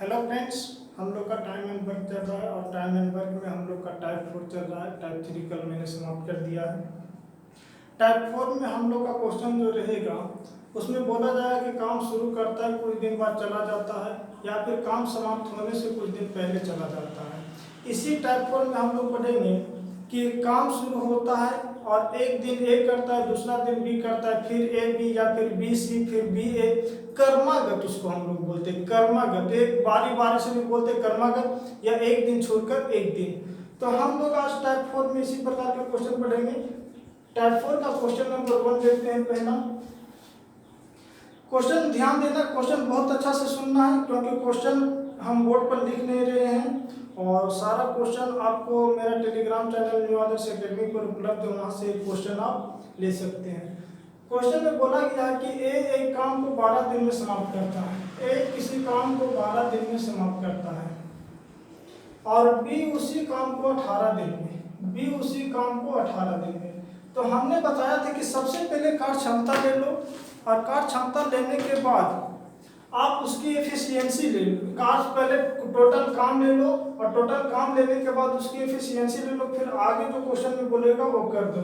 Hello friends, हम लोग का टाइम एंड वर्क चल रहा है और टाइम एंड वर्क में हम लोग का टाइप 4 चल रहा है। टाइप 3 कल मैंने समाप्त कर दिया है। टाइप 4 में हम लोग का क्वेश्चन जो रहेगा उसमें बोला जाएगा कि काम शुरू करता है, कुछ दिन बाद चला जाता है, या फिर काम समाप्त होने से कुछ दिन पहले चला जाता है। इसी टाइप 4 में हम लोग पढ़ेंगे कि काम शुरू होता है और एक दिन ए करता है, दूसरा दिन बी करता है, फिर ए बी या फिर बी सी, फिर बी ए। कर्मागत उसको हम लोग बोलते हैं, कर्मागत। एक बारी बारी से भी बोलते हैं कर्मागत, या एक दिन छोड़कर एक दिन। तो हम लोग आज टाइप 4 में इसी प्रकार के क्वेश्चन पढ़ेंगे। टाइप 4 का क्वेश्चन नंबर 1 देखते हैं। पहला क्वेश्चन, ध्यान देना, क्वेश्चन बहुत अच्छा से सुनना है क्योंकि क्वेश्चन हम बोर्ड पर लिख नहीं रहे हैं और सारा क्वेश्चन आपको मेरा टेलीग्राम चैनल न्यू आदर्श एकेडमी पर उपलब्ध है, वहाँ से क्वेश्चन आप ले सकते हैं। क्वेश्चन में बोला गया है कि ए एक काम को 12 दिन में समाप्त करता है। ए किसी काम को 12 दिन में समाप्त करता है और बी उसी काम को 18 दिन में। बी उसी काम को 18 दिन में। तो हमने बताया था कि सबसे पहले कार्य क्षमता ले लो और कार्य क्षमता लेने के बाद आप उसकी एफिशिएंसी ले लो। कार्य पहले टोटल काम ले लो और टोटल काम लेने के बाद उसकी एफिशिएंसी ले लो, फिर आगे जो क्वेश्चन में बोलेगा वो कर दो।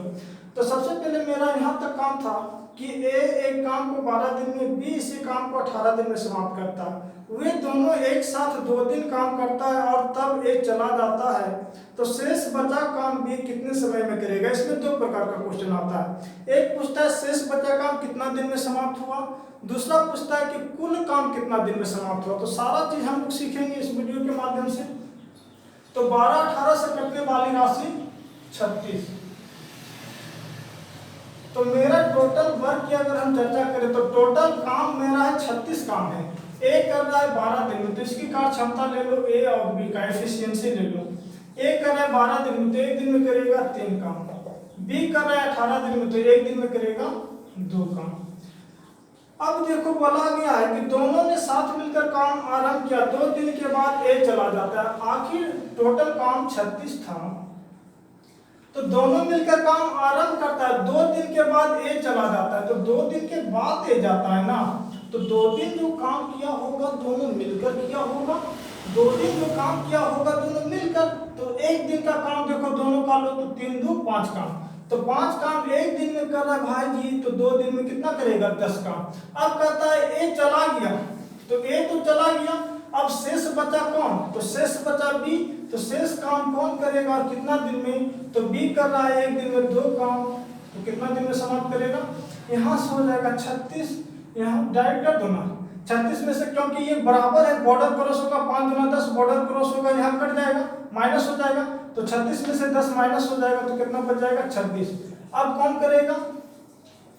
तो सबसे पहले मेरा यहाँ तक काम था कि ए एक काम को 12 दिन में, बी इसी काम को 18 दिन में समाप्त करता है। वे दोनों एक साथ 2 दिन काम करता है और तब ए चला जाता है। तो शेष बचा काम बी कितने समय में करेगा? इसमें 2 प्रकार का क्वेश्चन आता है। एक पूछता है शेष बचा काम कितना दिन में समाप्त हुआ, दूसरा पूछता है कि कुल काम कितना दिन में समाप्त हुआ। तो सारा चीज हम लोग सीखेंगे इस वीडियो के माध्यम से। तो 12 18 से कटने वाली राशि 36। तो मेरा टोटल वर्क की अगर हम चर्चा करें तो टोटल काम मेरा है 36 काम है। ए कर रहा है 12 दिन में, तो इसकी कार्य क्षमता ले लो, ए और बी का एफिशिएंसी ले लो। ए कर रहा है 12 दिन में, तो एक दिन में करेगा 3 काम। बी कर रहा है 18 दिन में, तो एक दिन में करेगा 2 काम। अब देखो बोला गया है कि दोनों ने साथ मिलकर काम आरंभ किया, 2 दिन के बाद ए चला जाता है। आखिर टोटल काम 36 था, तो दोनों मिलकर काम आरंभ करता है, 2 दिन के बाद ए चला जाता है। तो 2 दिन के बाद ए जाता है ना, तो 2 दिन जो काम किया होगा दोनों मिलकर किया होगा। 2 दिन जो काम किया होगा दोनों मिलकर, तो एक दिन का काम देखो दोनों का लो, तो 3 2 5 काम। तो 5 काम एक दिन में कर रहा है भाई जी, तो 2 दिन में कितना करेगा? 10 काम। अब कहता है ए चला गया, तो ए तो चला गया, अब शेष बचा कौन? तो शेष बचा बी। तो शेष काम कौन करेगा और कितना दिन में? तो बी कर रहा है एक दिन में 2 काम, तो कितना दिन में समाप्त करेगा? यहाँ से हो जाएगा 36, यहाँ डायरेक्ट कर दो ना 36 में से, क्योंकि ये बराबर है, बॉर्डर क्रॉस होगा, 5 दूना 10, बॉर्डर क्रॉस होगा, यहाँ कट जाएगा, माइनस हो जाएगा। तो 36 में से 10 माइनस हो जाएगा, तो कितना बच जाएगा? 26। अब कौन करेगा?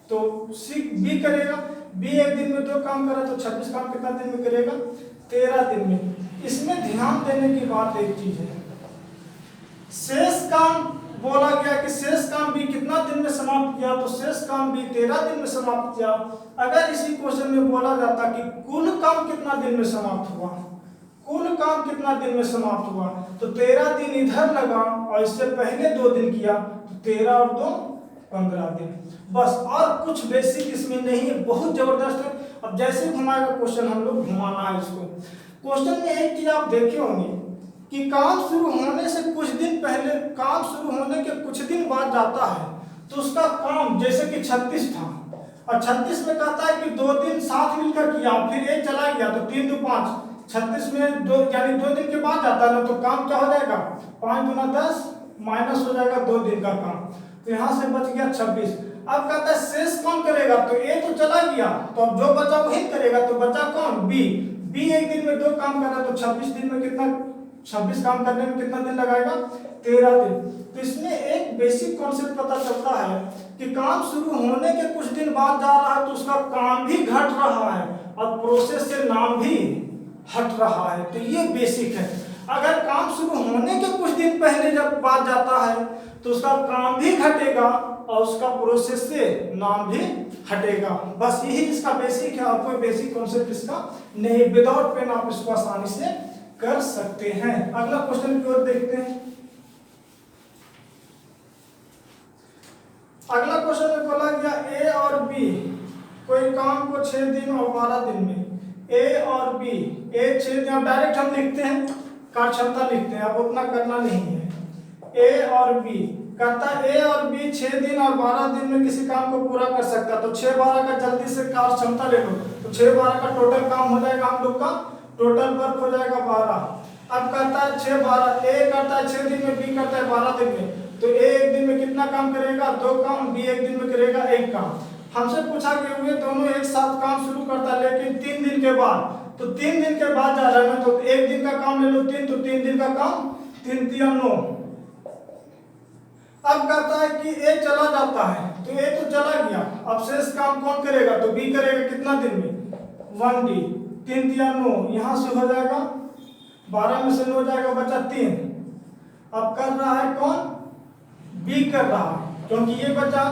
तो सी बी करेगा। बी एक दिन में 2 काम करा, तो 26 काम कितना दिन में करेगा? 13 दिन में। इसमें ध्यान देने की बात एक चीज है, शेष काम बोला गया कि शेष काम भी कितना दिन में समाप्त किया, तो शेष काम भी 13 दिन में समाप्त किया। अगर इसी क्वेश्चन में बोला जाता कि कुल काम कितना दिन में समाप्त हुआ, कुल काम कितना दिन में समाप्त हुआ, तो 13 दिन इधर लगा और इससे पहले 2 दिन किया, तो 13 और 2 15 दिन बस। और कुछ बेसिक इसमें नहीं है, बहुत जबरदस्त है। अब जैसे घुमाएगा क्वेश्चन, हम लोग घुमाना है इसको। क्वेश्चन में एक चीज आप देखे होंगे कि काम शुरू होने से कुछ दिन पहले, काम शुरू होने के कुछ दिन बाद जाता है, तो उसका काम जैसे कि 36 था और 36 में कहता है कि 2 दिन साथ मिलकर किया, फिर ए चला गया, तो 3 2 5, 36 में 2 यानी 2 दिन के बाद जाता है ना, तो काम क्या हो जाएगा? 5 दूना 10, माइनस हो जाएगा 2 दिन का काम, तो यहाँ से बच गया 26। अब कहता है शेष कौन करेगा? तो ए तो चला गया, तो अब जो बचा वही करेगा, तो बचा कौन? बी। बी एक दिन में 2 काम कर रहा है, तो 26 दिन में कितना, 26 काम करने में कितना दिन लगाएगा? 13 दिन। तो इसमें एक बेसिक कॉन्सेप्ट पता चलता है कि काम शुरू होने के कुछ दिन बाद जा रहा है, तो उसका काम भी घट रहा है और प्रोसेस से नाम भी हट रहा है। तो ये बेसिक है। अगर काम शुरू होने के कुछ दिन पहले जब बाद जाता है, तो उसका काम भी घटेगा और उसका प्रोसेस से नाम भी हटेगा। बस यही इसका बेसिक है और कोई बेसिक कॉन्सेप्ट इसका नहीं। विदाउट पेन आप इसको आसानी से कर सकते हैं। अगला क्वेश्चन की ओर देखते हैं। अगला क्वेश्चन में बोला गया ए और बी कोई काम को 6 दिन और 12 दिन में, ए और बी ए 6 दिन, अब डायरेक्ट हम लिखते हैं कार्य क्षमता लिखते हैं, अब उतना करना नहीं है। ए और बी कहता है ए और बी 6 दिन और 12 दिन में किसी काम को पूरा कर सकता है, तो 6-12 का जल्दी से कार्य क्षमता ले लो, तो 6-12 का टोटल काम हो जाएगा हम लोग का, टोटल वर्क हो जाएगा 12। अब कहता है 6-12, ए करता है 6 दिन में, बी करता है 12 दिन में, तो ए एक दिन में कितना काम करेगा, 2 काम, बी एक दिन में करेगा 1 काम। हमसे पूछा कि वे दोनों एक साथ काम शुरू करता है लेकिन 3 दिन के बाद, तो 3 दिन के बाद जा रहा है, तो एक दिन का काम ले लो 3, तो 3 दिन का काम 3 9। अब कहता है कि ए चला जाता है, तो ए तो चला गया, अब शेष काम कौन करेगा, तो बी करेगा कितना दिन में, 1 डी, 3 9, यहाँ से हो जाएगा 12 में से 9 जाएगा, बचा 3। अब कर रहा है कौन, बी कर रहा है, क्योंकि ये बचा,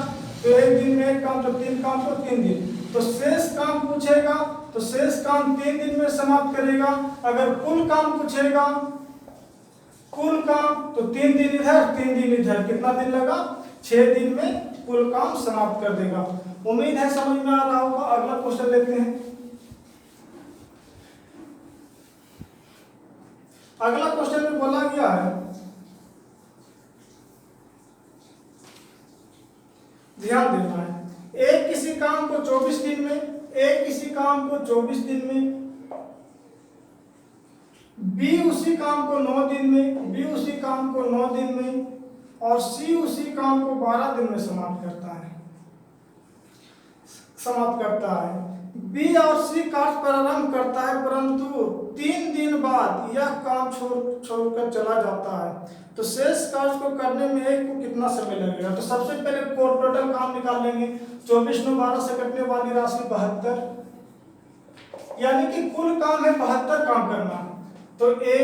तो एक दिन में एक काम, तो 3 काम तो 3 दिन, तो शेष काम पूछेगा तो शेष काम 3 दिन में समाप्त करेगा। अगर कुल काम पूछेगा, कुल काम, तो 3 दिन इधर 3 दिन इधर, कितना दिन लगा, 6 दिन में कुल काम समाप्त कर देगा। उम्मीद है समझ में आ रहा होगा। अगला क्वेश्चन लेते हैं। अगला क्वेश्चन में बोला गया है, ध्यान देना है, एक किसी काम को 24 दिन में, एक किसी काम को 24 दिन में, बी उसी काम को 9 दिन में, बी उसी काम को 9 दिन में, और सी उसी काम को 12 दिन में समाप्त करता है, समाप्त करता है। बी और सी कार्य प्रारंभ करता है परंतु 3 दिन बाद यह काम छोड़कर चला जाता है, तो शेष कार्य को करने में एक को कितना समय लगेगा। तो सबसे पहले टोटल काम निकाल लेंगे, 24 9 12 से कटने वाली राशि 72, यानी कि कुल काम है 72 काम करना। तो ए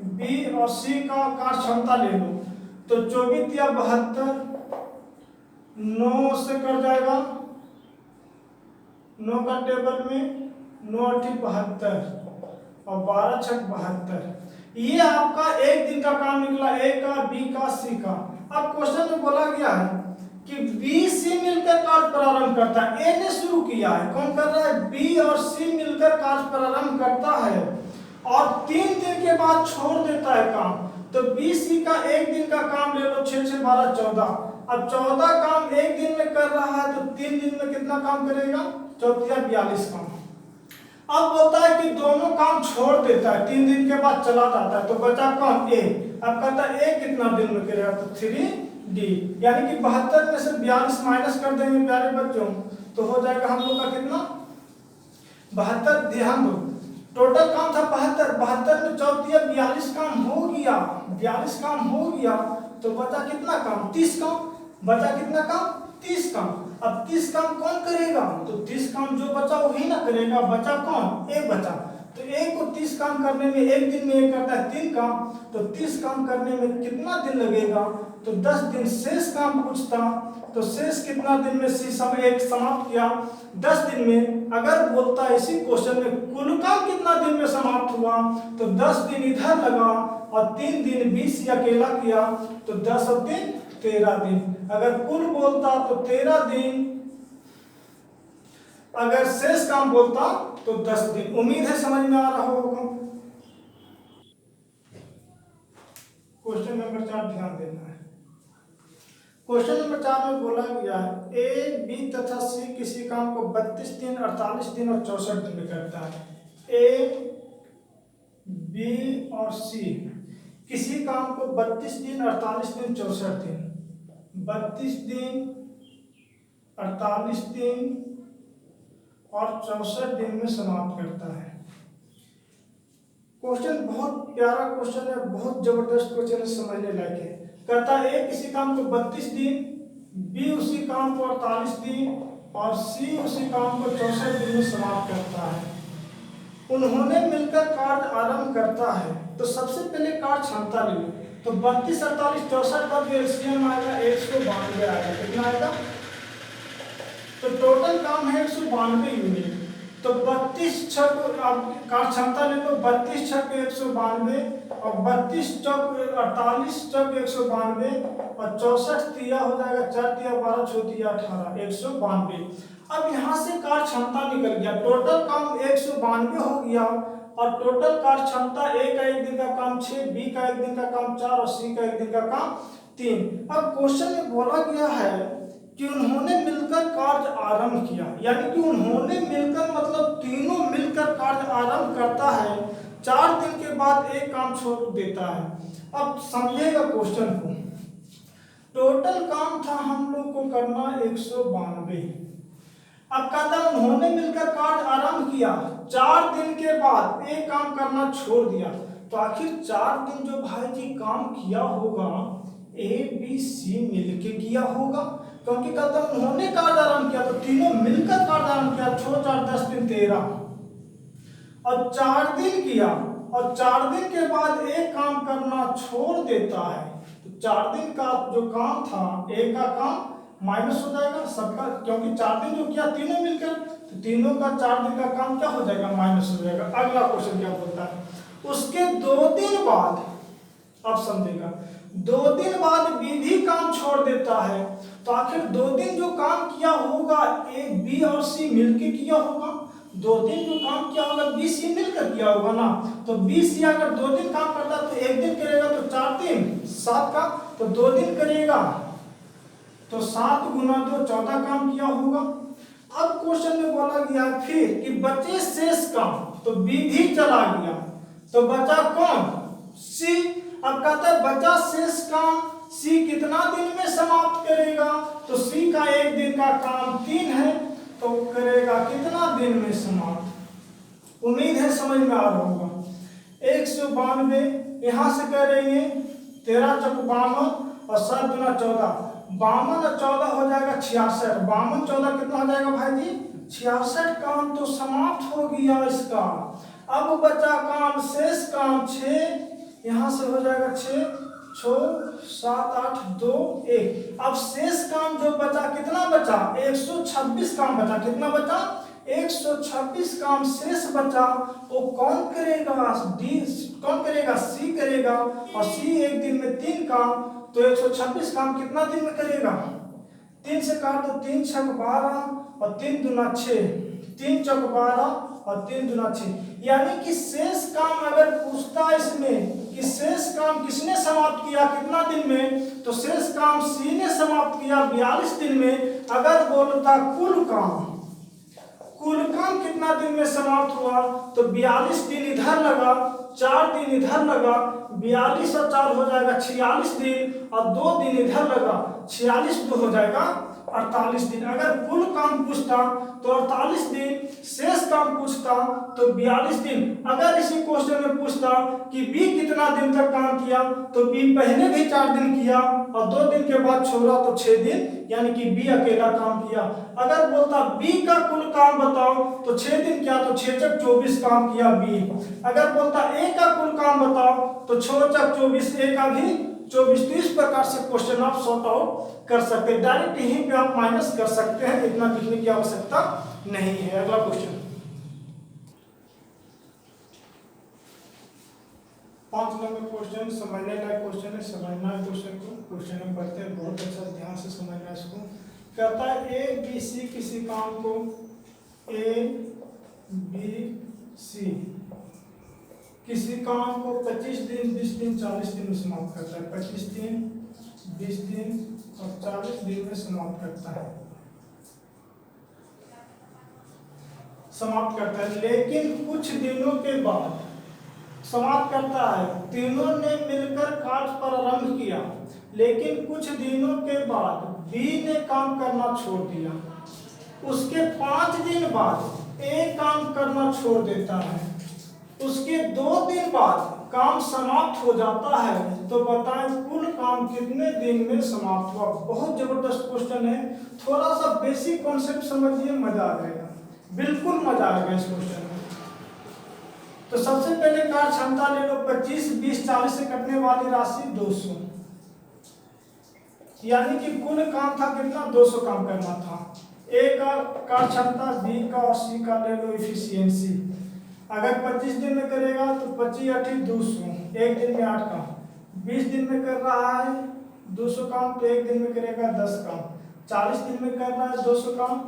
बी और सी का कार्य क्षमता ले लो, तो 24 या 72, 9 से कर जाएगा, 9 का टेबल में 9 8 72 और 12 6 72, ये आपका एक दिन का काम निकला, ए का, बी का, सी का। अब क्वेश्चन में बोला गया है कि बी सी मिलकर कार्य प्रारंभ करता है, ए ने शुरू किया है, कौन कर रहा है, बी और सी मिलकर कार्य प्रारंभ करता है और 3 दिन के बाद छोड़ देता है काम, तो बी सी का एक दिन का काम ले लो, 6 6 12 14। अब 14 काम एक दिन में कर रहा है, तो 3 दिन में कितना काम करेगा, 14 42 काम। अब बोलता है कि दोनों काम छोड़ देता है, 3 दिन के बाद चला जाता है, तो बचा कौन, ए। अब कहता है ए कितना दिन में करेगा, तो 3 डी, यानी कि 72 में से 42 माइनस कर देंगे प्यारे बच्चों, तो हो जाएगा हम लोग का कितना, 72। ध्यान दो, टोटल काम था 72, 72 में 14 42 काम हो गया, 42 काम हो गया, तो बचा कितना काम, 30 काम, बचा कितना काम, 30 काम। अब 30 काम कौन करेगा, तो 30 काम जो बचा वही ना करेगा, बचा कौन, ए बचा, तो ए को 30 काम करने में, एक दिन में एक करता है 3 काम, तो 30 काम करने में कितना दिन लगेगा, तो 10 दिन। शेष काम पूछता, तो शेष कितना दिन में सी समय एक समाप्त किया, 10 दिन में। अगर बोलता इसी क्वेश्चन में कुल काम कितना दिन में समाप्त हुआ, तो 10 दिन इधर लगा और 3 दिन 20 अकेला किया, तो 10 और 3 13 दिन। अगर कुल बोलता तो 13 दिन, अगर शेष काम बोलता तो 10 दिन। उम्मीद है समझ में आ रहा होगा। क्वेश्चन नंबर 4 ध्यान देना है। क्वेश्चन नंबर 4 में बोला गया है ए बी तथा सी किसी काम को 32 दिन 48 दिन और 64 दिन में करता है। ए बी और सी किसी काम को 32 दिन 48 दिन 64 दिन, 32 दिन 48 दिन और 64 दिन में समाप्त करता है। क्वेश्चन बहुत प्यारा क्वेश्चन है, बहुत जबरदस्त क्वेश्चन है, समझने लायक है। कहता है ए किसी काम को 32 दिन, बी उसी काम को 48 दिन और सी उसी काम को 64 दिन में समाप्त करता है। उन्होंने मिलकर कार्य आरंभ करता है, तो सबसे पहले कार्य क्षमता ले लो, तो 32 48 64 का जो एलसीएम आएगा 192 आएगा। कितना आएगा, तो टोटल काम है 192 यूनिट। तो 32 छक कार्य क्षमता ले लो, 32 छक 192 और 32 चक 48 चक 192 और 64 तिया हो जाएगा, 4 तिया 12 6 तिया 18 192। अब यहाँ से कार्य क्षमता निकल गया, टोटल काम 192 हो गया और टोटल कार्य क्षमता ए का एक दिन का काम 6, बी का एक दिन का काम 4 और सी का एक दिन का काम 3। अब क्वेश्चन में बोला गया है कि उन्होंने मिलकर कार्य आरंभ किया, यानी कि उन्होंने मिलकर मतलब तीनों मिलकर कार्य आरंभ करता है, 4 दिन के बाद एक काम छोड़ देता है। अब समझेगा क्वेश्चन को। टोटल काम था हम लोग को करना 192। अब कहता है उन्होंने मिलकर कार्य आरंभ किया, 4 दिन के बाद एक काम करना छोड़ दिया। तो आखिर 4 दिन जो भाई जी काम किया होगा ए बी सी मिलके किया होगा, क्योंकि कहता है उन्होंने कार्य आरंभ किया तो तीनों मिलकर कार्य आरंभ किया। 6 4 10 दिन 13 और 4 दिन किया और 4 दिन के बाद एक काम करना छोड़ देता है। तो 4 दिन का जो काम था ए का काम माइनस हो जाएगा सबका, क्योंकि 4 दिन जो किया तीनों मिलकर, तो तीनों का 4 दिन का काम क्या हो जाएगा, माइनस हो जाएगा। अगला क्वेश्चन क्या बोलता है, उसके 2 दिन बाद, अब समझेगा, 2 दिन बाद बी भी काम छोड़ देता है। तो आखिर 2 दिन जो काम किया होगा ए बी और सी मिलके किया होगा। 2 दिन जो काम किया होगा बी सी मिलकर किया होगा ना। तो बी सी अगर 2 दिन काम करता तो एक दिन करेगा, तो 4 3 7 का, तो 2 दिन करेगा तो 7 गुना 2 14 काम किया होगा। अब क्वेश्चन में बोला गया फिर कि बचे शेष काम, तो बी भी चला गया तो बचा कौन, सी। अब कहता है बचा शेष काम सी कितना दिन में समाप्त करेगा, तो सी का एक दिन का काम 3 है, तो करेगा कितना दिन में समाप्त। उम्मीद है समझ में आ रहा होगा। 192 यहां से करेंगे 13 चौक 52 और 7 गुना 14, 52 और 14 हो जाएगा 66। 52 14 कितना हो जाएगा भाई जी, 66 काम तो समाप्त हो गया इसका। अब बचा काम शेष काम 6, यहां से हो जाएगा 6 6 7 8 2 1। अब शेष काम जो बचा कितना बचा, 126 काम बचा। कितना बचा, 126 काम शेष बचा। वो कौन करेगा, डी कौन करेगा, सी करेगा। और सी एक दिन में 3 काम, तो 126 काम कितना दिन में करेगा, 3 से काट तो 3 छक 12 और 3 दूना 6, 3 चौक 12 और 3 दूना 6। यानी कि शेष काम अगर पूछता इसमें कि शेष काम किसने समाप्त किया कितना दिन में, तो शेष काम सी ने समाप्त किया 42 दिन में। अगर बोलता कुल काम कितना दिन में समाप्त हुआ, तो 42 दिन इधर लगा, 4 दिन इधर लगा, 42 और 4 हो जाएगा 46 दिन, और 2 दिन इधर लगा, 46 2 हो जाएगा 48 दिन। अगर कुल काम पूछता तो 48 दिन, शेष काम पूछता तो 42 दिन। अगर इसी क्वेश्चन में पूछता कि बी कितना दिन तक काम किया, तो बी पहले भी 4 दिन किया और 2 दिन के बाद छोड़ा तो 6 दिन, यानी कि बी अकेला काम किया। अगर बोलता बी का कुल काम बताओ, तो 6 दिन किया तो 6 चक 24 काम किया बी। अगर बोलता ए का कुल काम बताओ, तो 6 चक 24, ए का भी 24। तो इस प्रकार से क्वेश्चन आप सॉर्ट आउट कर सकते हैं। डायरेक्ट यहीं पे आप माइनस कर सकते हैं, इतना लिखने की आवश्यकता नहीं है। अगला क्वेश्चन 5 नंबर क्वेश्चन समझने लायक क्वेश्चन है। समझना है क्वेश्चन को, क्वेश्चन में पढ़ते हैं, बहुत अच्छा ध्यान से समझना है इसको। कहता है ए बी सी किसी काम को, ए बी सी किसी काम को 25 दिन 20 दिन 40 दिन में समाप्त करता है। 25 दिन 20 दिन और 40 दिन में समाप्त करता है, लेकिन कुछ दिनों के बाद समाप्त करता है। तीनों ने मिलकर कार्य प्रारंभ किया, लेकिन कुछ दिनों के बाद बी ने काम करना छोड़ दिया। उसके 5 दिन बाद ए काम करना छोड़ देता है। उसके 2 दिन बाद काम समाप्त हो जाता है। तो बताएं कुल काम कितने दिन में समाप्त हुआ। बहुत जबरदस्त क्वेश्चन है, थोड़ा सा बेसिक कॉन्सेप्ट समझिए, मजा आ जाएगा, बिल्कुल मजा आएगा इस क्वेश्चन में। तो सबसे पहले कार्य क्षमता ले लो, 25 20 40 से कटने वाली राशि 200, यानी कि कुल काम था कितना, 200 काम करना था। ए का कार्य क्षमता, बी का और सी का ले लो इफिशियंसी। अगर 25 दिन में करेगा तो 25 8 200, एक दिन में 8 काम। 20 दिन में कर रहा है 200 काम, तो एक दिन में करेगा 10 काम। 40 दिन में कर रहा है 200 काम,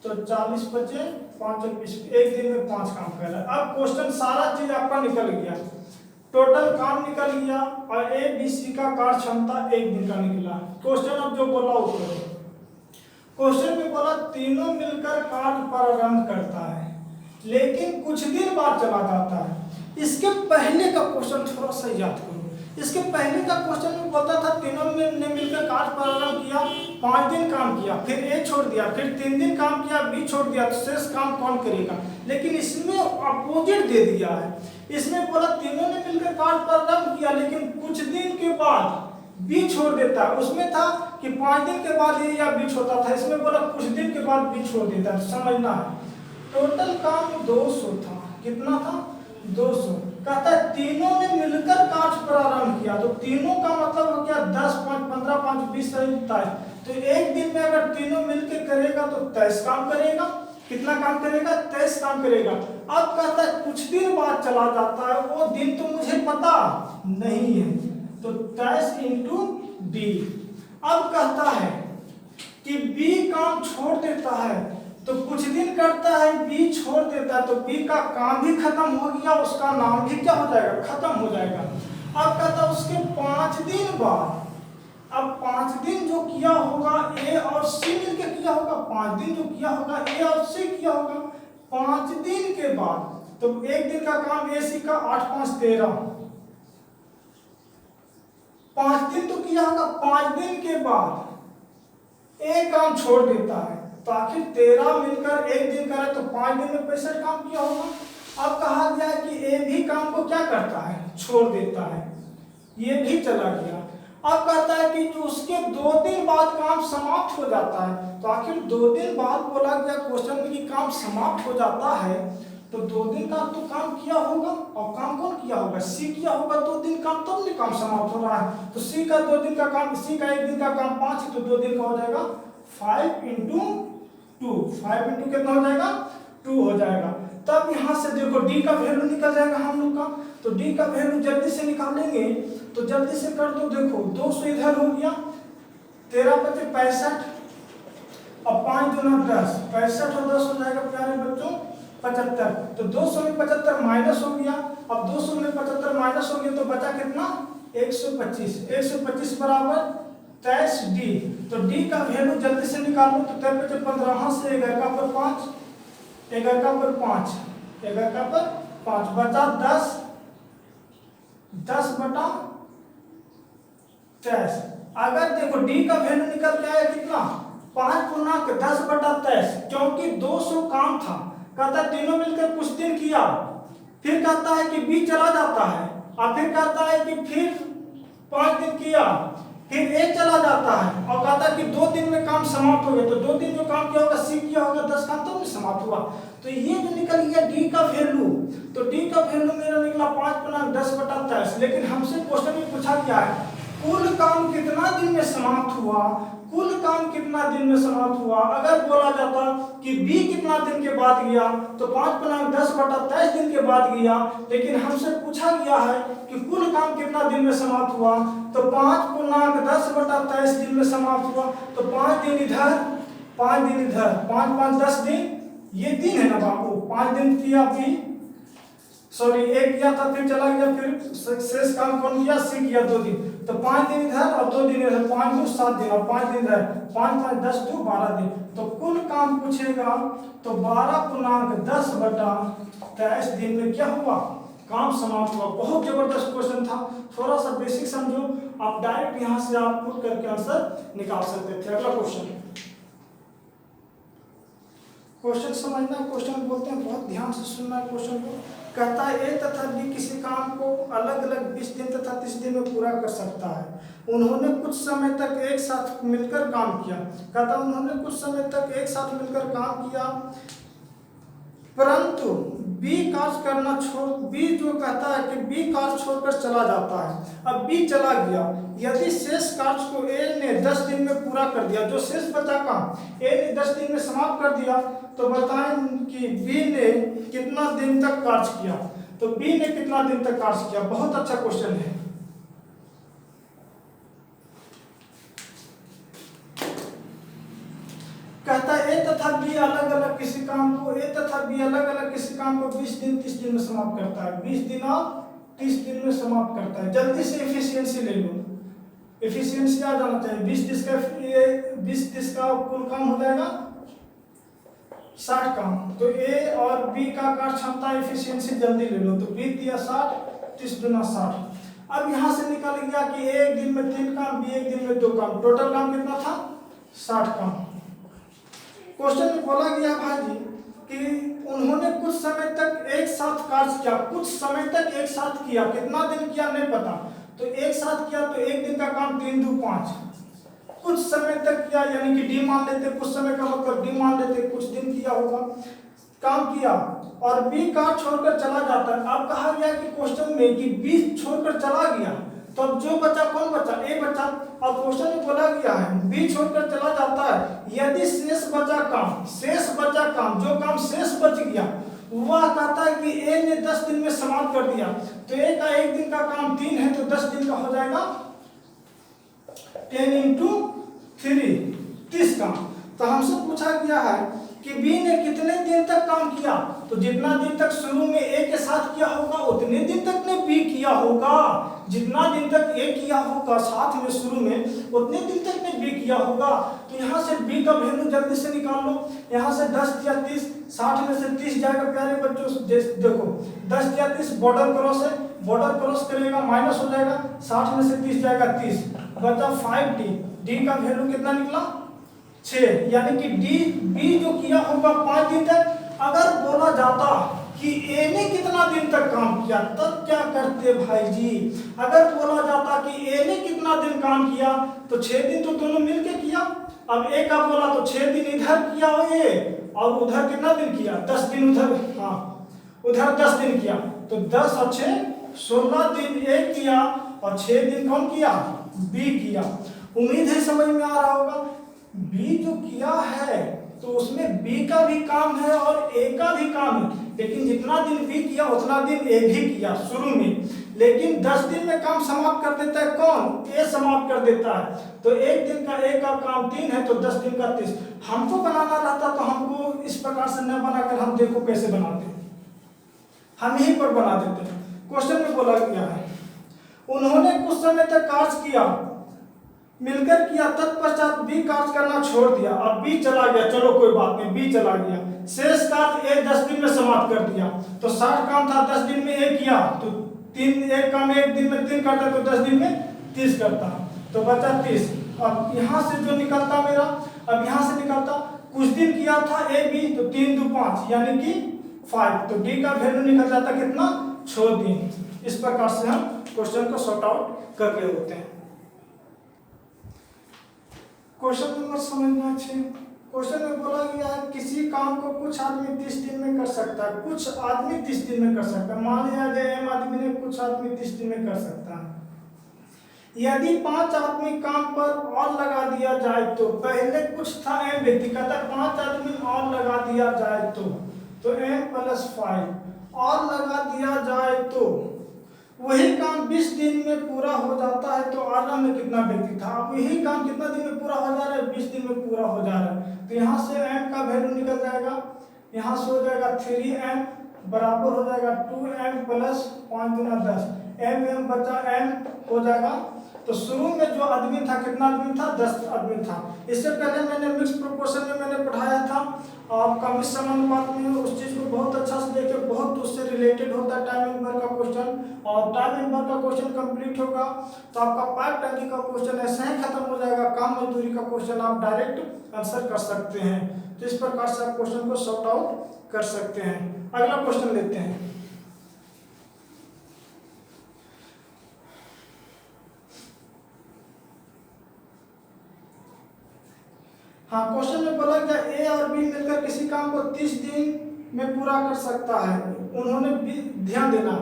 तो 40 बचे 5 और 20, एक दिन में 5 काम कर रहा है। अब क्वेश्चन सारा चीज आपका निकल गया, टोटल काम निकल गया और ए बी सी का कार्य क्षमता एक दिन का निकला। क्वेश्चन अब जो बोला वो करो। क्वेश्चन में बोला तीनों मिलकर कार्य प्रारंभ करता है लेकिन कुछ दिन बाद चला जाता है। इसके पहले का क्वेश्चन थोड़ा सा याद करो। इसके पहले का क्वेश्चन में बोलता था तीनों ने मिलकर कार्य प्रारंभ किया, 5 दिन काम किया, फिर ए छोड़ दिया, फिर 3 दिन काम किया, बी छोड़ दिया, तो शेष काम कौन करेगा। लेकिन इसमें अपोजिट दे दिया है। इसमें बोला तीनों ने मिलकर कार्य प्रारंभ किया लेकिन कुछ दिन के बाद बी छोड़ देता है। उसमें था कि 5 दिन के बाद ए या बी छोड़ता था, इसमें बोला कुछ दिन के बाद बी छोड़ देता है। समझना है, टोटल काम 200 था। कितना था? 200। कहता है तीनों ने मिलकर कार्य प्रारंभ किया, तो तीनों का मतलब हो गया 10, 5, 15, 5, 20, 27। तो एक दिन में अगर तीनों मिलकर करेगा तो 23 काम करेगा। कितना काम करेगा? 23 काम करेगा। अब कहता है कुछ दिन बाद चला जाता है, वो दिन तो मुझे पता नहीं है, तो 23 इंटू डी। अब कहता है कि बी काम छोड़ देता है, तो कुछ दिन करता है, बी छोड़ देता है, तो बी का काम भी खत्म हो गया, उसका नाम भी क्या हो जाएगा? खत्म हो जाएगा। अब कहता है उसके 5 दिन बाद, अब 5 दिन जो किया होगा ए और सी मिलकर किया होगा, 5 दिन जो किया होगा ए और सी किया होगा, 5 दिन के बाद, तो एक दिन का काम ए सी का 8, 5, 13, 5 दिन तो किया होगा। 5 दिन के बाद ए काम छोड़ देता है, तो आखिर 13 मिलकर एक दिन करे तो 5 दिन में 65 काम किया होगा। अब कहा गया है कि ए भी काम को क्या करता है? छोड़ देता है, ये भी चला गया। अब कहता है कि जो उसके 2 दिन बाद काम समाप्त हो जाता है, तो आखिर 2 दिन बाद बोला गया क्वेश्चन में कि काम समाप्त हो जाता है, तो 2 दिन का तो काम किया होगा, और काम कौन किया होगा? सी किया होगा। 2 दिन काम तब नहीं काम समाप्त हो रहा है, तो सी का 2 दिन का काम, सी का 1 दिन का काम 5, तो 2 दिन का हो जाएगा 5 इंटू 2। 5 इंटू कितना हो जाएगा? 2 हो जाएगा। तब यहाँ से देखो डी का वैल्यू निकल जाएगा हम लोग का, तो डी का वैल्यू जल्दी से निकालेंगे, तो जल्दी से कर दो। देखो 200 इधर हो गया, 13 बचे 65, और 5 दूना 10, 65 और 10 हो जाएगा प्यारे बच्चों 75। तो 200 में 75 माइनस हो गया। अब 200 में 75 माइनस हो गया तो बचा कितना? 125। 125 बराबर 23 डी। तो डी का वैल्यू जल्दी से निकालो, तो 13 बचे 15, से 11 का पर 5, 11 का पर 5, 11 का पर 5, बचा 10, 10 बटा 23। अगर देखो डी का वैल्यू निकल के आया कितना? 5 पूर्णांक 10 बटा 23, क्योंकि 200 काम था। कहता है तीनों मिलकर कुछ दिन किया, फिर कहता है कि बी चला जाता है, और फिर कहता है कि फिर 5 दिन किया, फिर ए चला जाता है, और कहता है कि 2 दिन में काम समाप्त हो गया। तो 2 दिन जो काम किया होगा सी किया होगा, 10 काम तो समाप्त हुआ। तो ये जो निकल गया डी का वैल्यू, तो डी का वैल्यू मेरा निकला 5 पूर्णांक 10 बटा 23। लेकिन हमसे क्वेश्चन में पूछा गया है कुल काम कितना दिन में समाप्त हुआ, कुल काम कितना दिन में समाप्त हुआ। अगर बोला जाता कि बी कितना दिन के बाद गया, तो 5 पूर्णांक 10 बटा 23 दिन के बाद गया। लेकिन हमसे पूछा गया है कि कुल काम कितना दिन में समाप्त हुआ, तो 5 पूर्णांक 10 बटा 23 दिन में समाप्त हुआ। तो 5 दिन इधर, 5 दिन इधर, 5, 5, 10 दिन, ये दिन है ना बाबू। 5 दिन किया बी, सॉरी एक किया था, फिर चला गया, फिर शेष काम कौन किया? सी किया 2 दिन। तो 5 दिन इधर और 2 दिन इधर, 5 दूनी 7 दिन, और 5 दिन इधर, 5, 5, 10 दूनी 12 दिन। तो कुल काम पूछेगा तो 12 पूर्णांक 10 बटा 23 दिन में क्या हुआ? काम समाप्त हुआ। बहुत जबरदस्त क्वेश्चन था, थोड़ा सा बेसिक समझो, आप डायरेक्ट यहाँ से आप पुट करके आंसर निकाल सकते थे। अगला क्वेश्चन, क्वेश्चन समझना, क्वेश्चन बोलते हैं बहुत ध्यान से सुनना क्वेश्चन को। कहता है ए तथा बी किसी काम को अलग अलग 20 दिन तथा 30 दिन में पूरा कर सकता है। उन्होंने कुछ समय तक एक साथ मिलकर काम किया। कहता है उन्होंने कुछ समय तक एक साथ मिलकर काम किया, परंतु बी कार्य करना छोड़, बी जो कहता है कि बी कार्य छोड़कर चला जाता है। अब बी चला गया, यदि शेष कार्य को ए ने 10 दिन में पूरा कर दिया, जो शेष बचा काम ए ने 10 दिन में समाप्त कर दिया, तो बताएं कि बी ने कितना दिन तक कार्य किया। तो बी ने कितना दिन तक कार्य किया? बहुत अच्छा क्वेश्चन है। कहता है ए तथा बी अलग अलग किसी काम को, ए तथा बी अलग अलग किसी काम को 20 दिन 30 दिन में समाप्त करता है, 20 दिन और 30 दिन में समाप्त करता है। जल्दी से एफिशिएंसी ले लो, एफिशिएंसी आ जाना चाहिए। 20 30 का कुल काम हो जाएगा 60 काम। तो ए और बी का कार्य क्षमता एफिशिएंसी जल्दी ले लो, तो 20 दिया 60, 30 गुना 60। अब यहाँ से निकल गया कि ए एक दिन में 3 काम, बी एक दिन में 2 काम, टोटल काम कितना था 60 काम। क्वेश्चन में बोला गया भाई जी कि उन्होंने कुछ समय तक एक साथ कार्य किया, कुछ समय तक एक साथ किया, कितना दिन किया नहीं पता, तो एक साथ किया तो एक दिन का काम 3 2 5, कुछ समय तक किया यानी कि डी मान लेते, कुछ समय का मतलब डी मान लेते, कुछ दिन किया होगा, काम किया और बी कार छोड़कर चला जाता है। अब कहा गया कि क्वेश्चन में कि बी छोड़कर चला गया, तो अब जो बचा कौन बचा, ए बचा। और क्वेश्चन में बोला गया है बी छोड़कर चला जाता है, यदि शेष बचा काम, शेष बचा काम, जो काम शेष बच गया वह कहता है कि ए ने 10 दिन में समाप्त कर दिया, तो ए का एक दिन का काम 3 है तो 10 दिन का हो जाएगा 10 × 3 30 काम। तो हमसे पूछा गया है कि बी ने कितने दिन तक काम किया, तो जितना दिन तक शुरू में ए के साथ किया होगा उतने दिन तक ने बी किया होगा, जितना दिन तक ए किया होगा साथ में शुरू में उतने दिन तक ने बी किया होगा। तो यहाँ से बी का वैल्यू जल्दी से निकाल लो, यहाँ से 10 या 30, 60 में से 30 जाएगा प्यारे बच्चों, देखो 10 या 30 बॉर्डर क्रॉस है, बॉर्डर क्रॉस करेगा माइनस हो जाएगा, 60 में से 30 जाएगा 30, बचा 5d, डी का वैल्यू कितना निकला 6, यानी कि डी बी जो किया होगा 5 दिन तक। अगर बोला जाता कि ए ने कितना दिन तक काम किया तब क्या करते भाई जी, अगर बोला जाता कि ए ने कितना दिन काम किया तो 6 दिन तो दोनों मिलके किया, अब ए का बोला तो 6 दिन इधर किया ए और उधर कितना दिन किया 10 दिन उधर, हाँ उधर 10 दिन किया, तो 10 और 6 16 दिन ए किया और 6 दिन कौन किया बी किया। उम्मीद है समझ में आ रहा होगा। बी जो किया है तो उसमें बी का भी काम है और ए का भी काम है, लेकिन जितना दिन बी किया उतना दिन ए भी किया शुरू में, लेकिन 10 दिन में काम समाप्त कर देता है कौन, ए समाप्त कर देता है। तो एक दिन का ए का काम 3 है तो 10 दिन का 30। हमको बनाना रहता तो हमको इस प्रकार से न बनाकर हम देखो कैसे बनाते, हम यहीं पर बना देते। क्वेश्चन में बोला गया है उन्होंने कुछ समय तक कार्य किया, मिलकर किया, तत्पश्चात बी कार्य करना छोड़ दिया, अब बी चला गया, चलो कोई बात नहीं बी चला गया, शेष कार्य ए 10 दिन में समाप्त कर दिया। तो 60 काम था 10 दिन में ए किया, तो 3 एक काम एक दिन में 3 करता तो 10 दिन में 30 करता, तो बचा 30। अब यहाँ से जो निकलता मेरा, अब यहाँ से निकलता कुछ दिन किया था ए बी, तो 3 2 5 यानी कि 5, तो डी का वैल्यू निकल जाता कितना 6 दिन। इस प्रकार से हम क्वेश्चन को सॉर्ट आउट कर रहे होते हैं। क्वेश्चन नंबर समझना अच्छे। क्वेश्चन में बोला गया है किसी काम को कुछ आदमी 30 दिन में कर सकता है, कुछ आदमी 30 दिन में कर सकता है। मान लिया जाए एम आदमी ने, कुछ आदमी 30 दिन में कर सकता है। यदि 5 आदमी काम पर और लगा दिया जाए तो, पहले कुछ था एम व्यक्ति, कहता 5 आदमी और लगा दिया जाए तो एम + 5 और लगा दिया जाए तो वही काम 20 दिन में पूरा हो जाता है। तो आलम में कितना व्यक्ति था, अब यही काम कितना दिन में पूरा हो जा रहा है 20 दिन में पूरा हो जा रहा है। तो यहाँ से m का वैल्यू निकल जाएगा, यहाँ से हो जाएगा 3m बराबर हो जाएगा 2m + 5 × 10, m बचा m हो जाएगा। तो शुरू में जो आदमी था कितना आदमी था 10 आदमी था। इससे पहले मैंने मिक्स प्रोपोर्शन में मैंने पढ़ाया था, आपका मिश्र समानुपात में उस चीज़ को बहुत अच्छा से देखे, बहुत उससे रिलेटेड होता है टाइम एंड वर्क का क्वेश्चन, और टाइम एंड वर्क का क्वेश्चन कंप्लीट होगा तो आपका पाइप टंकी का क्वेश्चन ऐसे ही खत्म हो जाएगा, काम मजदूरी का क्वेश्चन आप डायरेक्ट आंसर कर सकते हैं। तो इस प्रकार से आप क्वेश्चन को सॉर्ट आउट कर सकते हैं। अगला क्वेश्चन लेते हैं। हाँ, क्वेश्चन में बोला गया ए और बी मिलकर किसी काम को 30 दिन में पूरा कर सकता है। उन्होंने ध्यान देना,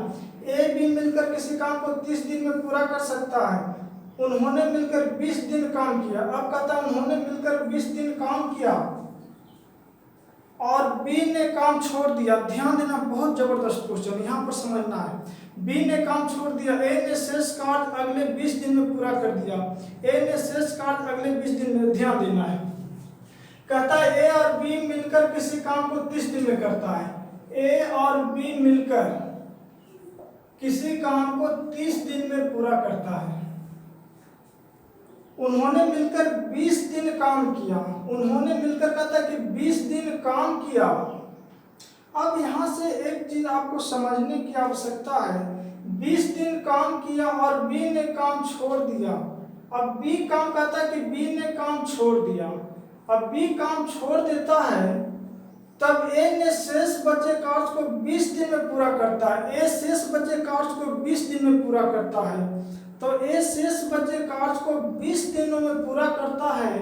ए बी मिलकर किसी काम को 30 दिन में पूरा कर सकता है। उन्होंने मिलकर 20 दिन काम किया। अब कहता है उन्होंने मिलकर 20 दिन काम किया और बी ने काम छोड़ दिया। ध्यान देना, बहुत जबरदस्त क्वेश्चन, यहाँ पर समझना है। बी ने काम छोड़ दिया, ए ने शेष कार्य अगले 20 दिन में पूरा कर दिया। ए ने शेष कार्य अगले 20 दिन में, ध्यान देना है। कहता है ए और बी मिलकर किसी काम को 30 दिन में करता है। ए और बी मिलकर किसी काम को 30 दिन में पूरा करता है। उन्होंने मिलकर 20 दिन काम किया। उन्होंने मिलकर कहता है कि 20 दिन काम किया। अब यहां से एक चीज आपको समझने की आवश्यकता है। 20 दिन काम किया और बी ने काम छोड़ दिया। अब बी काम कहता है कि बी ने काम छोड़ दिया। अब बी काम छोड़ देता है, तब ए ने शेष बचे कार्य को 20 दिन में पूरा करता है। ए शेष बचे कार्य को 20 दिन में पूरा करता है। तो ए शेष बचे कार्य को 20 दिनों में पूरा करता है।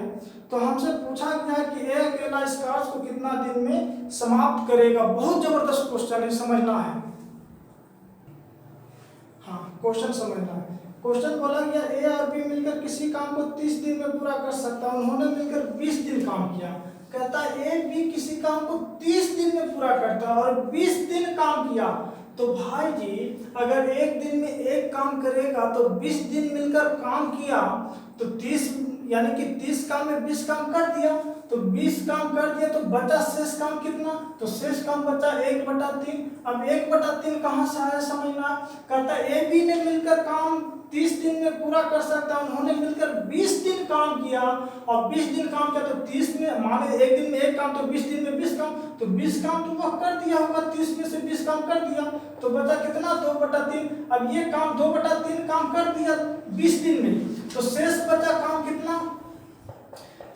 तो हमसे पूछा गया कि ए अकेला इस कार्य को कितना दिन में समाप्त करेगा। बहुत जबरदस्त क्वेश्चन है, समझना है। हाँ, क्वेश्चन समझना है। क्वेश्चन बोला गया ए और बी मिलकर किसी काम को 30 दिन में पूरा कर सकता है। उन्होंने मिलकर 20 दिन काम किया। कहता है ए बी किसी काम को 30 दिन में पूरा करता है और 20 दिन काम किया। तो भाई जी अगर एक दिन में एक काम करेगा तो 20 दिन मिलकर काम किया तो 30 यानी कि 30 काम में 20 काम कर दिया। तो 20 काम कर दिया तो बचा शेष काम कितना? तो शेष काम बचा 1/3। अब 1/3 कहाँ से आया समझना। कहता है ए बी ने मिलकर काम 30 दिन में पूरा कर सकता है। उन्होंने मिलकर 20 दिन काम किया और 20 दिन काम किया तो 30 में माने एक दिन में एक काम तो 20 दिन में 20 काम, तो 20 काम तो वह कर दिया होगा। 30 में से 20 काम कर दिया तो बचा कितना? 2/3। अब ये काम 2/3 काम कर दिया 20 दिन में, तो शेष बचा काम कितना?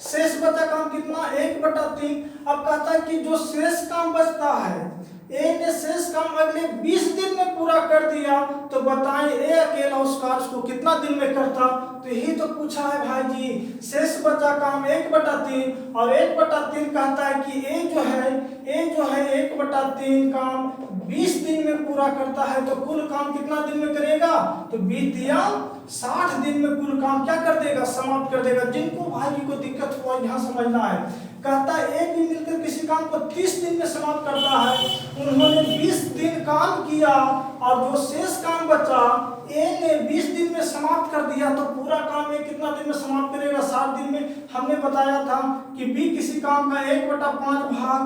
शेष बचा काम कितना? 1/3। अब कहता है कि जो शेष काम बचता है, ए ने शेष काम अगले 20 दिन में पूरा कर दिया, तो बताएं ए अकेला उस कार्य को कितना दिन में करता। तो यही तो पूछा है भाई जी। शेष बचा काम 1/3 और 1/3 कहता है कि ए जो है 1/3 काम 20 दिन में पूरा करता है। तो कुल काम कितना दिन में करेगा? तो 20 या 60 दिन में कुल काम क्या कर देगा? समाप्त कर देगा। जिनको भाई जी को दिक्कत हुआ यहाँ समझना है। कहता है ए बी मिलकर किसी काम को 30 दिन में समाप्त करता है। उन्होंने 20 दिन काम किया और जो शेष काम बचा ए ने 20 दिन में समाप्त कर दिया। तो पूरा काम ए कितना दिन में समाप्त करेगा? 60 दिन में। हमने बताया था कि बी किसी काम का 1/5 भाग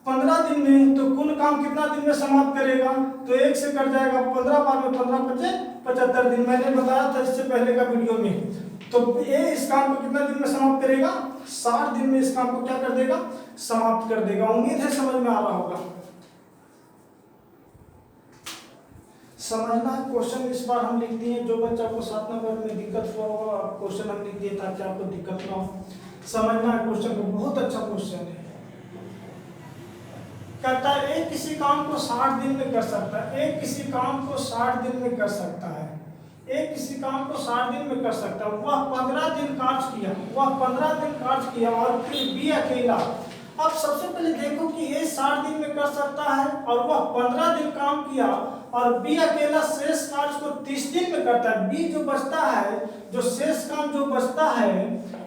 15 दिन में, तो कुल काम कितना दिन में समाप्त करेगा? तो 1 से कट जाएगा 15 बार में 15 बचे 75 दिन। मैंने बताया था इससे पहले का वीडियो में। तो ए इस काम को कितना दिन में समाप्त करेगा? 60 दिन में इस काम को क्या कर देगा? समाप्त कर देगा। उम्मीद है समझ में आ रहा होगा। समझना है। क्वेश्चन इस बार हम लिख दिए। जो बच्चा को 7 नंबर में दिक्कत हुआ होगा क्वेश्चन हम लिख दिए ताकि आपको दिक्कत ना हो। समझना है क्वेश्चन को, बहुत अच्छा क्वेश्चन है। कहता है एक किसी काम को 60 दिन में कर सकता है। एक किसी काम को 60 दिन में कर सकता है। एक किसी काम को 60 दिन में कर सकता है। वह 15 दिन कार्य किया। वह 15 दिन कार्य किया और फिर बी अकेला। अब सबसे पहले देखो कि ये 60 दिन में कर सकता है और वह 15 दिन काम किया और बी अकेला शेष कार्य को 30 दिन में करता है। बी जो बचता है, जो शेष काम जो बचता है,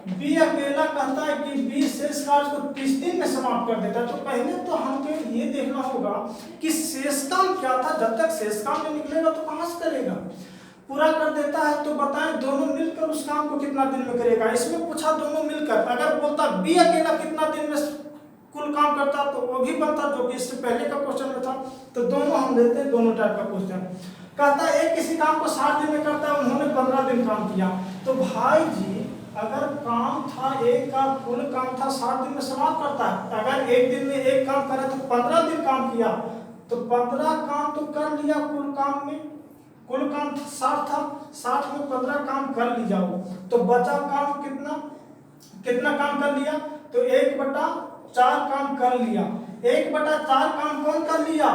बी अकेला कहता है कि बी शेष कार्य को 30 दिन में समाप्त कर देता है। तो पहले तो हमें ये देखना होगा कि शेष काम क्या था। जब तक शेष काम नहीं निकलेगा तो कहां से करेगा? पूरा कर देता है। तो बताएं दोनों मिलकर उस काम को कितना दिन में करेगा। इसमें पूछा दोनों मिलकर। अगर बोलता बी अकेला कितना दिन में कुल काम करता तो वो भी बनता, जो कि इससे पहले का क्वेश्चन में था। तो दोनों हम लेते हैं, दोनों टाइप का क्वेश्चन। कहता है एक किसी काम को 60 दिन में करता है। उन्होंने 15 दिन काम किया। तो भाई जी अगर काम था एक का, कुल काम था 60 दिन में समाप्त करता है। अगर एक दिन में एक काम करे तो 15 दिन काम किया, तो 15 काम तो कर लिया कुल काम में। कुल काम 60 था, 60 में 15 काम कर ली जाओ, तो बचा काम कितना काम कर लिया? तो 1/4 काम कर लिया। 1/4 काम कौन कर लिया?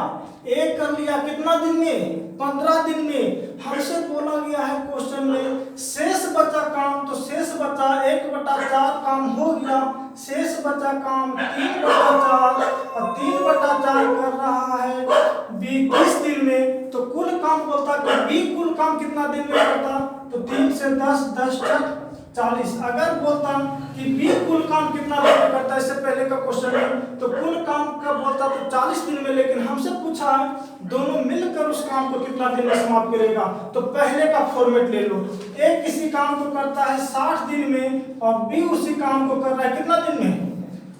एक कर लिया। कितना दिन में? 15 दिन में। हमसे बोला गया है क्वेश्चन में शेष बचा काम, तो शेष बचा 1/4 काम हो गया। शेष बचा काम 3/4 और 3/4 कर रहा है बी 30 दिन में। तो कुल काम बोलता कि बी कुल काम कितना दिन में करता? तो 3 से 10, 10 तक 40। अगर बोलता कि बी कुल काम कितना दिन में करता है, इससे पहले का क्वेश्चन है, तो कुल काम का बोलता तो 40 दिन में। लेकिन हमसे पूछा है दोनों मिलकर उस काम को कितना दिन में समाप्त करेगा। तो पहले का फॉर्मेट ले लो। एक किसी काम को करता है 60 दिन में और बी उसी काम को कर रहा है कितना दिन में?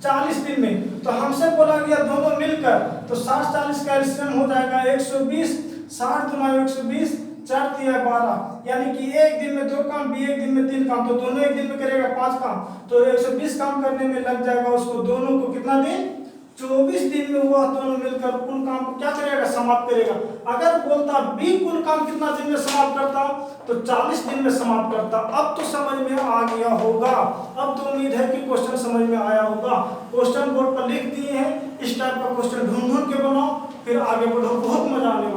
40 दिन में। तो हमसे बोला गया दोनों मिलकर, तो 60-40 का एलसीएम हो जाएगा 120, 60 दूना 120, 4 तिया 12, यानी कि एक दिन में 2 काम, भी एक दिन में 3 काम, तो दोनों एक दिन में करेगा 5 काम, तो 120 काम करने में लग जाएगा उसको, दोनों को कितना दिन, 24 दिन में वह दोनों मिलकर कुल काम को क्या करेगा, समाप्त करेगा। अगर बोलता बी कुल काम कितना दिन में समाप्त करता तो 40 दिन में समाप्त करता। अब तो समझ में आ गया होगा, अब तो उम्मीद है कि क्वेश्चन समझ में आया होगा। क्वेश्चन बोर्ड पर लिख दिए हैं, इस टाइप का क्वेश्चन ढूंढ ढूंढ के बनाओ, फिर आगे बढ़ो, बहुत मजा आने वाला है।